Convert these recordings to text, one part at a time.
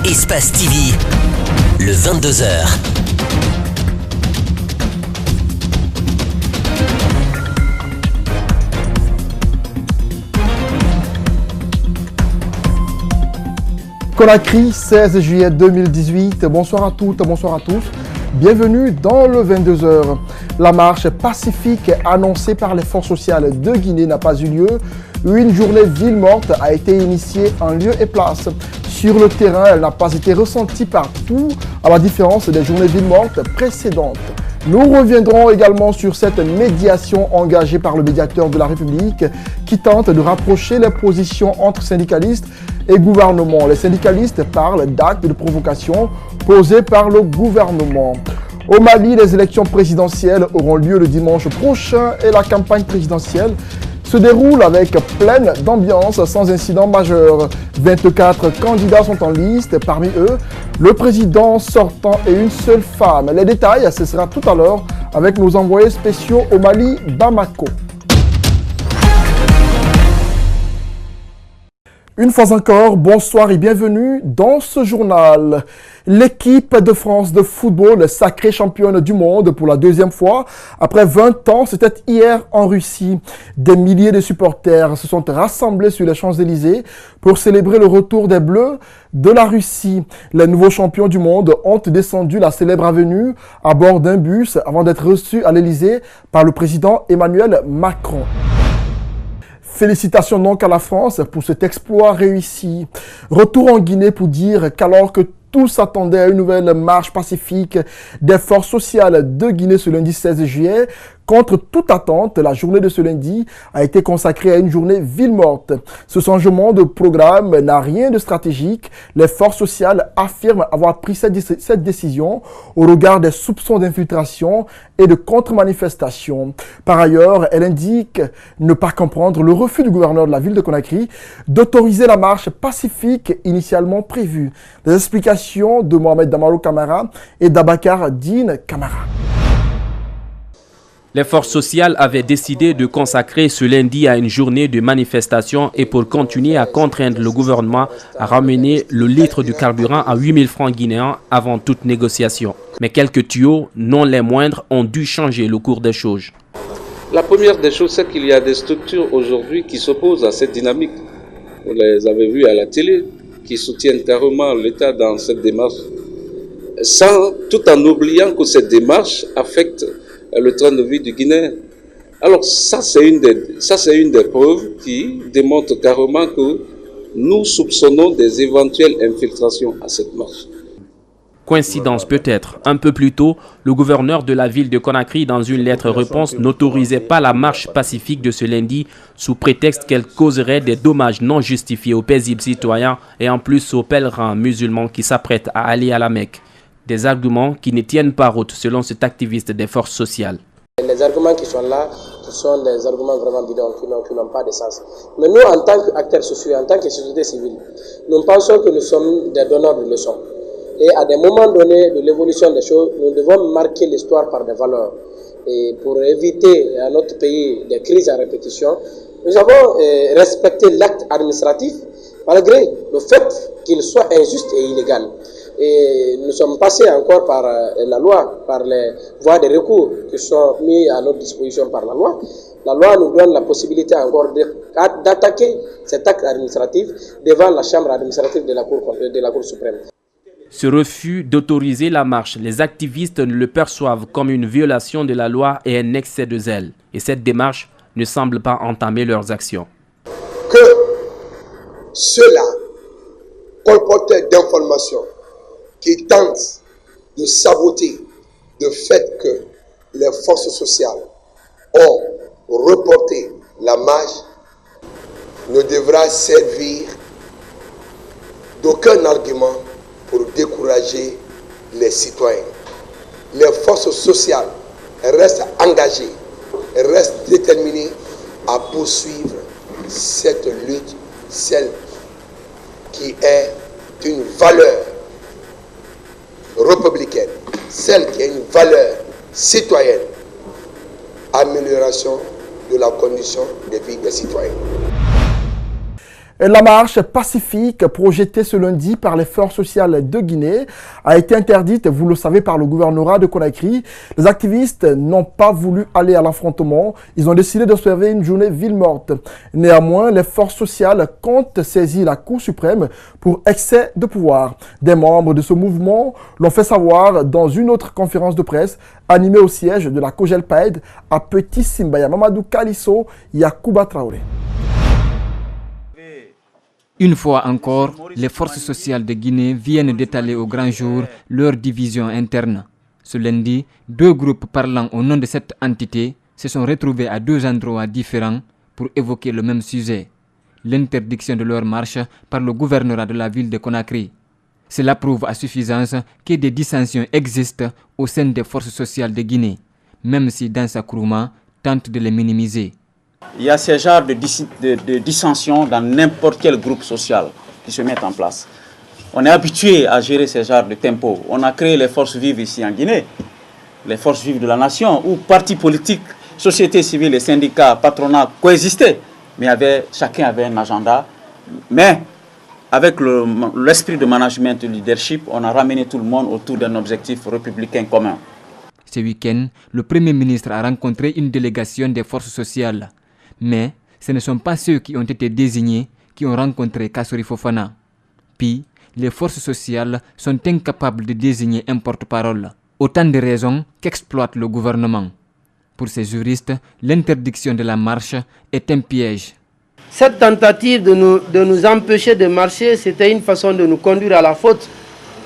Espace TV, le 22h. Conakry, 16 juillet 2018. Bonsoir à toutes, bonsoir à tous. Bienvenue dans le 22h. La marche pacifique annoncée par les forces sociales de Guinée n'a pas eu lieu. Une journée ville morte a été initiée en lieu et place. Sur le terrain, elle n'a pas été ressentie partout, à la différence des journées ville mortes précédentes. Nous reviendrons également sur cette médiation engagée par le médiateur de la République qui tente de rapprocher les positions entre syndicalistes et gouvernement. Les syndicalistes parlent d'actes de provocation posés par le gouvernement. Au Mali, les élections présidentielles auront lieu le dimanche prochain et la campagne présidentielle se déroule avec pleine d'ambiance, sans incident majeur. 24 candidats sont en liste, parmi eux, le président sortant et une seule femme. Les détails, ce sera tout à l'heure avec nos envoyés spéciaux au Mali, Bamako. Une fois encore, bonsoir et bienvenue dans ce journal. L'équipe de France de football, sacrée championne du monde pour la deuxième fois, après 20 ans, c'était hier en Russie. Des milliers de supporters se sont rassemblés sur les Champs-Élysées pour célébrer le retour des Bleus de la Russie. Les nouveaux champions du monde ont descendu la célèbre avenue à bord d'un bus avant d'être reçus à l'Élysée par le président Emmanuel Macron. Félicitations donc à la France pour cet exploit réussi. Retour en Guinée pour dire qu'alors que tous s'attendaient à une nouvelle marche pacifique des forces sociales de Guinée ce lundi 16 juillet, contre toute attente, la journée de ce lundi a été consacrée à une journée ville morte. Ce changement de programme n'a rien de stratégique. Les forces sociales affirment avoir pris cette décision au regard des soupçons d'infiltration et de contre-manifestation. Par ailleurs, elle indique ne pas comprendre le refus du gouverneur de la ville de Conakry d'autoriser la marche pacifique initialement prévue. Les explications de Mohamed Damaro Camara et d'Abakar Dine Camara. Les forces sociales avaient décidé de consacrer ce lundi à une journée de manifestation et pour continuer à contraindre le gouvernement à ramener le litre de carburant à 8 000 francs guinéens avant toute négociation. Mais quelques tuyaux, non les moindres, ont dû changer le cours des choses. La première des choses, c'est qu'il y a des structures aujourd'hui qui s'opposent à cette dynamique. Vous les avez vues à la télé, qui soutiennent carrément l'État dans cette démarche, tout en oubliant que cette démarche affecte le train de vie du Guinéen. Alors ça c'est une des preuves qui démontre carrément que nous soupçonnons des éventuelles infiltrations à cette marche. Coïncidence peut-être. Un peu plus tôt, le gouverneur de la ville de Conakry, dans une lettre réponse, n'autorisait pas la marche pacifique de ce lundi sous prétexte qu'elle causerait des dommages non justifiés aux paisibles citoyens et en plus aux pèlerins musulmans qui s'apprêtent à aller à la Mecque. Des arguments qui ne tiennent pas route selon cet activiste des forces sociales. Les arguments qui sont là, ce sont des arguments vraiment bidons, qui n'ont pas de sens. Mais nous, en tant qu'acteurs sociaux, en tant que société civile, nous pensons que nous sommes des donneurs de leçons. Et à des moments donnés de l'évolution des choses, nous devons marquer l'histoire par des valeurs. Et pour éviter à notre pays des crises à répétition, nous avons respecté l'acte administratif, malgré le fait qu'il soit injuste et illégal. Et nous sommes passés encore par la loi, par les voies de recours qui sont mis à notre disposition par la loi. La loi nous donne la possibilité encore d'attaquer cet acte administratif devant la chambre administrative de la Cour suprême. Ce refus d'autoriser la marche, les activistes le perçoivent comme une violation de la loi et un excès de zèle. Et cette démarche ne semble pas entamer leurs actions. Que ceux-là, colporteurs d'informations, qui tentent de saboter le fait que les forces sociales ont reporté la marche, ne devra servir d'aucun argument pour décourager les citoyens. Les forces sociales restent engagées, restent déterminées à poursuivre cette lutte, celle qui est une valeur républicaine, celle qui a une valeur citoyenne, amélioration de la condition de vie des citoyens. La marche pacifique projetée ce lundi par les forces sociales de Guinée a été interdite, vous le savez, par le gouvernorat de Conakry. Les activistes n'ont pas voulu aller à l'affrontement. Ils ont décidé d'observer une journée ville morte. Néanmoins, les forces sociales comptent saisir la Cour suprême pour excès de pouvoir. Des membres de ce mouvement l'ont fait savoir dans une autre conférence de presse animée au siège de la Cogelpaed à Petit Simbaya. Mamadou Kalisso, Yacouba Traoré. Une fois encore, les forces sociales de Guinée viennent d'étaler au grand jour leur division interne. Ce lundi, deux groupes parlant au nom de cette entité se sont retrouvés à deux endroits différents pour évoquer le même sujet, l'interdiction de leur marche par le gouvernorat de la ville de Conakry. Cela prouve à suffisance que des dissensions existent au sein des forces sociales de Guinée, même si Dansa Kourouma tente de les minimiser. Il y a ce genre de dissension dans n'importe quel groupe social qui se met en place. On est habitué à gérer ce genre de tempo. On a créé les forces vives ici en Guinée, les forces vives de la nation, où partis politiques, sociétés civiles et syndicats, patronats coexistaient. Mais chacun avait un agenda. Mais avec l'esprit de management et de leadership, on a ramené tout le monde autour d'un objectif républicain commun. Ce week-end, le Premier ministre a rencontré une délégation des forces sociales. Mais ce ne sont pas ceux qui ont été désignés qui ont rencontré Kassori Fofana. Puis, les forces sociales sont incapables de désigner un porte-parole. Autant de raisons qu'exploite le gouvernement. Pour ces juristes, l'interdiction de la marche est un piège. Cette tentative de nous empêcher de marcher, c'était une façon de nous conduire à la faute.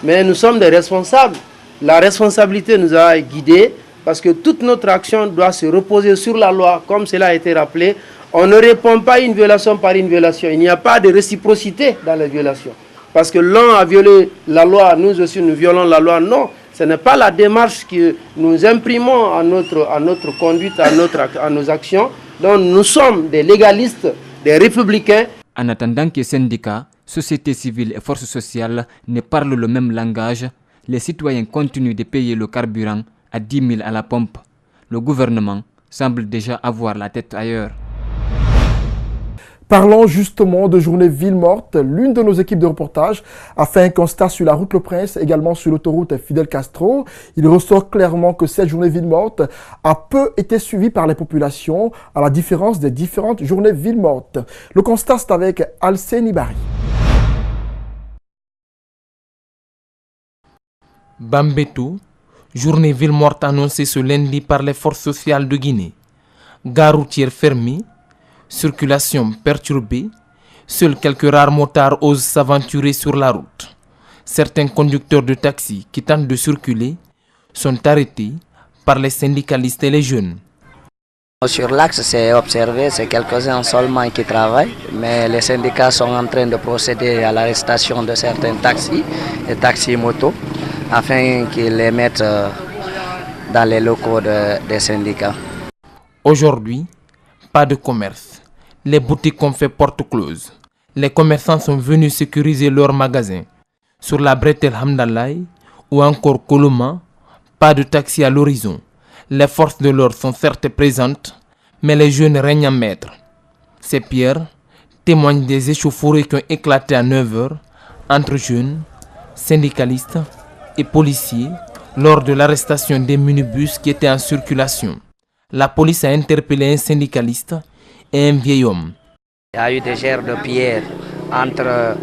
Mais nous sommes des responsables. La responsabilité nous a guidés parce que toute notre action doit se reposer sur la loi, comme cela a été rappelé. On ne répond pas à une violation par une violation. Il n'y a pas de réciprocité dans les violations. Parce que l'un a violé la loi, nous aussi nous violons la loi. Non, ce n'est pas la démarche que nous imprimons à notre conduite, à nos actions. Donc nous sommes des légalistes, des républicains. En attendant que syndicats, sociétés civiles et forces sociales ne parlent le même langage, les citoyens continuent de payer le carburant à 10 000 à la pompe. Le gouvernement semble déjà avoir la tête ailleurs. Parlons justement de journée ville morte. L'une de nos équipes de reportage a fait un constat sur la route Le Prince, également sur l'autoroute Fidel Castro. Il ressort clairement que cette journée ville morte a peu été suivie par les populations, à la différence des différentes journées ville mortes. Le constat, c'est avec Alcé Bari. Bambeto, journée ville morte annoncée ce lundi par les forces sociales de Guinée. Gare routière fermée, circulation perturbée, seuls quelques rares motards osent s'aventurer sur la route. Certains conducteurs de taxi qui tentent de circuler sont arrêtés par les syndicalistes et les jeunes. Sur l'axe, c'est observé, c'est quelques-uns seulement qui travaillent, mais les syndicats sont en train de procéder à l'arrestation de certains taxis et taxis-motos afin qu'ils les mettent dans les locaux des syndicats. Aujourd'hui, pas de commerce. Les boutiques ont fait porte close. Les commerçants sont venus sécuriser leurs magasins. Sur la bretelle Hamdallah ou encore Koloma, pas de taxi à l'horizon. Les forces de l'ordre sont certes présentes, mais les jeunes règnent en maître. Ces pierres témoignent des échauffourées qui ont éclaté à 9h entre jeunes, syndicalistes et policiers lors de l'arrestation des minibus qui étaient en circulation. La police a interpellé un syndicaliste et un vieil homme. Il y a eu des jets de pierre entre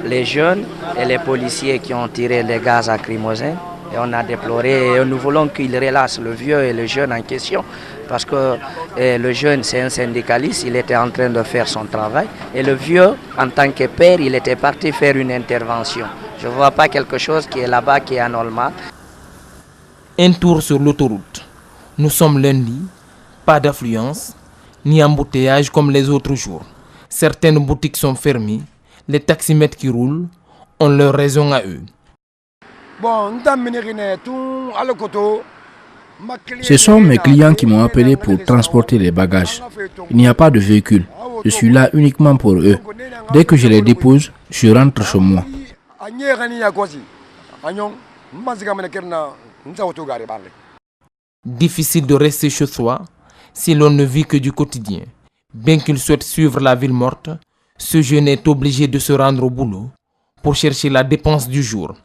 les jeunes et les policiers qui ont tiré les gaz lacrymogènes. Et on a déploré et nous voulons qu'ils relâchent le vieux et le jeune en question parce que le jeune c'est un syndicaliste, il était en train de faire son travail et le vieux en tant que père il était parti faire une intervention. Je ne vois pas quelque chose qui est là-bas qui est anormal. Un tour sur l'autoroute. Nous sommes lundi, pas d'affluence ni embouteillage comme les autres jours. Certaines boutiques sont fermées, les taximètres qui roulent ont leur raison à eux. Ce sont mes clients qui m'ont appelé pour transporter les bagages. Il n'y a pas de véhicule. Je suis là uniquement pour eux. Dès que je les dépose, je rentre chez moi. Difficile de rester chez soi si l'on ne vit que du quotidien. Bien qu'ils souhaitent suivre la ville morte, Ce jeune est obligé de se rendre au boulot pour chercher la dépense du jour.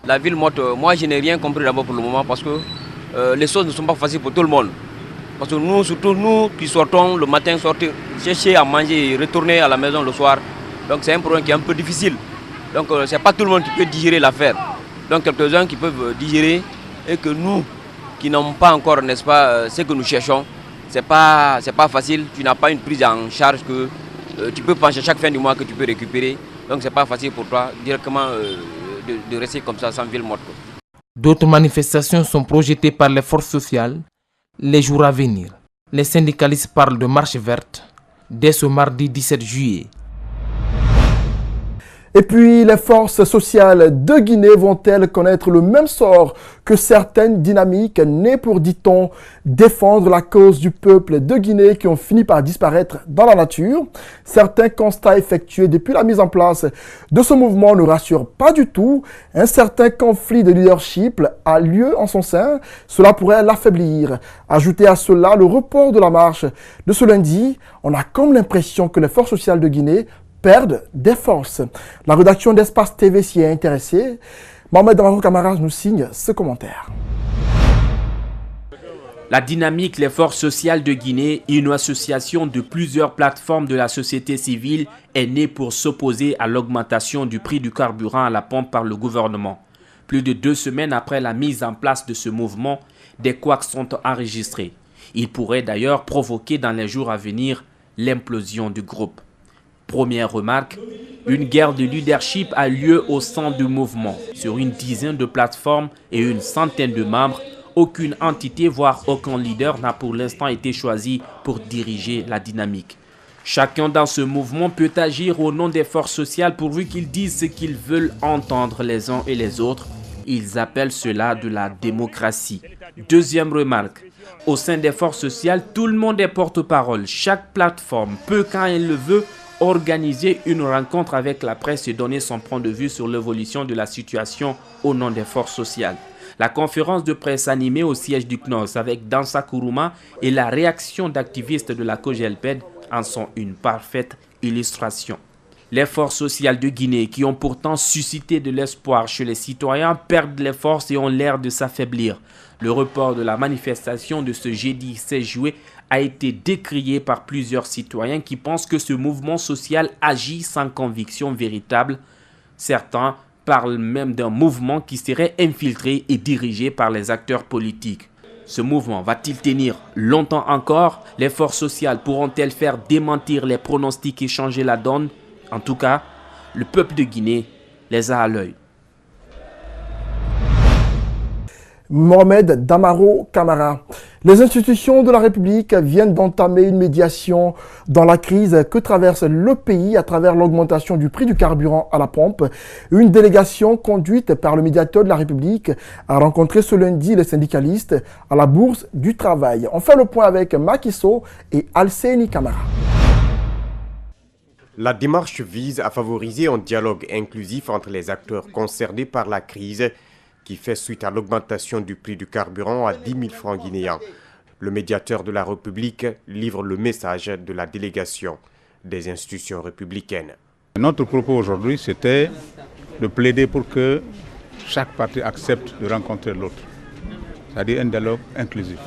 La ville morte, moi je n'ai rien compris d'abord pour le moment parce que les choses ne sont pas faciles pour tout le monde. Parce que nous, surtout nous qui sortons le matin, sortir, chercher à manger et retourner à la maison le soir, donc c'est un problème qui est un peu difficile. Donc ce n'est pas tout le monde qui peut digérer l'affaire. Donc quelques-uns qui peuvent digérer et que nous, qui n'avons pas encore, n'est-ce pas, ce que nous cherchons, c'est pas facile. Tu n'as pas une prise en charge que tu peux penser chaque fin du mois que tu peux récupérer. Donc c'est pas facile pour toi directement de rester comme ça sans ville morte. D'autres manifestations sont projetées par les forces sociales les jours à venir. Les syndicalistes parlent de marche verte dès ce mardi 17 juillet. Et puis, les forces sociales de Guinée vont-elles connaître le même sort que certaines dynamiques nées pour, dit-on, défendre la cause du peuple de Guinée qui ont fini par disparaître dans la nature? Certains constats effectués depuis la mise en place de ce mouvement ne rassurent pas du tout. Un certain conflit de leadership a lieu en son sein. Cela pourrait l'affaiblir. Ajoutez à cela le report de la marche de ce lundi. On a comme l'impression que les forces sociales de Guinée perdent des forces. La rédaction d'Espace TV s'y est intéressée. Mohamed Damaro Camara nous signe ce commentaire. La dynamique Les Forces Sociales de Guinée, une association de plusieurs plateformes de la société civile, est née pour s'opposer à l'augmentation du prix du carburant à la pompe par le gouvernement. Plus de 2 semaines après la mise en place de ce mouvement, des couacs sont enregistrés. Il pourrait d'ailleurs provoquer dans les jours à venir l'implosion du groupe. Première remarque, une guerre de leadership a lieu au sein du mouvement. Sur une dizaine de plateformes et une centaine de membres, aucune entité, voire aucun leader n'a pour l'instant été choisi pour diriger la dynamique. Chacun dans ce mouvement peut agir au nom des forces sociales pourvu qu'ils disent ce qu'ils veulent entendre les uns et les autres. Ils appellent cela de la démocratie. Deuxième remarque, au sein des forces sociales, tout le monde est porte-parole. Chaque plateforme peut, quand elle le veut, organiser une rencontre avec la presse et donner son point de vue sur l'évolution de la situation au nom des forces sociales. La conférence de presse animée au siège du CNOS avec Dansa Kourouma et la réaction d'activistes de la COGELPED en sont une parfaite illustration. Les forces sociales de Guinée, qui ont pourtant suscité de l'espoir chez les citoyens, perdent les forces et ont l'air de s'affaiblir. Le report de la manifestation de ce jeudi 16 juillet a été décrié par plusieurs citoyens qui pensent que ce mouvement social agit sans conviction véritable. Certains parlent même d'un mouvement qui serait infiltré et dirigé par les acteurs politiques. Ce mouvement va-t-il tenir longtemps encore? Les forces sociales pourront-elles faire démentir les pronostics et changer la donne? En tout cas, le peuple de Guinée les a à l'œil. Mohamed Damaro Camara. Les institutions de la République viennent d'entamer une médiation dans la crise que traverse le pays à travers l'augmentation du prix du carburant à la pompe. Une délégation conduite par le médiateur de la République a rencontré ce lundi les syndicalistes à la Bourse du Travail. On fait le point avec Macky Sall et Alseni Camara. La démarche vise à favoriser un dialogue inclusif entre les acteurs concernés par la crise qui fait suite à l'augmentation du prix du carburant à 10 000 francs guinéens. Le médiateur de la République livre le message de la délégation des institutions républicaines. Notre propos aujourd'hui, c'était de plaider pour que chaque parti accepte de rencontrer l'autre. C'est-à-dire un dialogue inclusif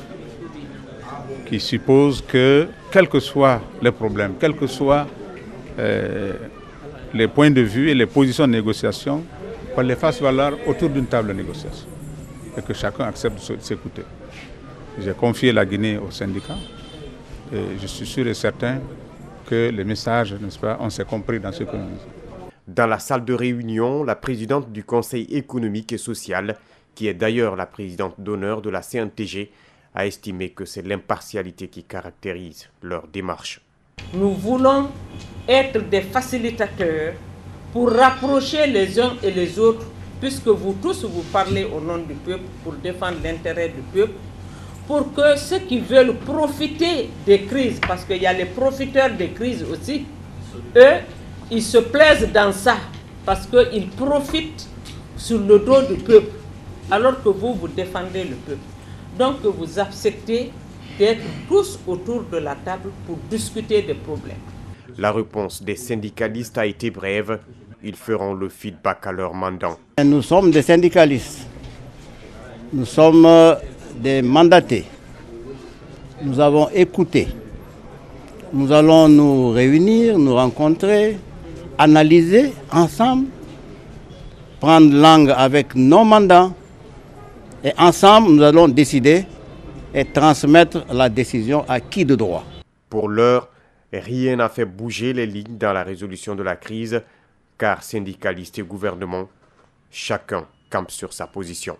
qui suppose que, quels que soient les problèmes, quels que soient les points de vue et les positions de négociation, qu'on les fasse valoir autour d'une table de négociation et que chacun accepte de s'écouter. J'ai confié la Guinée aux syndicats et je suis sûr et certain que les messages, n'est-ce pas, on s'est compris dans ce que nous disons. Dans la salle de réunion, la présidente du Conseil économique et social, qui est d'ailleurs la présidente d'honneur de la CNTG, a estimé que c'est l'impartialité qui caractérise leur démarche. Nous voulons être des facilitateurs pour rapprocher les uns et les autres, puisque vous tous vous parlez au nom du peuple pour défendre l'intérêt du peuple, pour que ceux qui veulent profiter des crises, parce qu'il y a les profiteurs des crises aussi, eux, ils se plaisent dans ça, parce qu'ils profitent sur le dos du peuple, alors que vous, vous défendez le peuple. Donc vous acceptez d'être tous autour de la table pour discuter des problèmes. La réponse des syndicalistes a été brève. Ils feront le feedback à leurs mandants. Nous sommes des syndicalistes. Nous sommes des mandatés. Nous avons écouté. Nous allons nous réunir, nous rencontrer, analyser ensemble, prendre langue avec nos mandants et ensemble nous allons décider et transmettre la décision à qui de droit. Pour l'heure, rien n'a fait bouger les lignes dans la résolution de la crise, car syndicalistes et gouvernement, chacun campe sur sa position.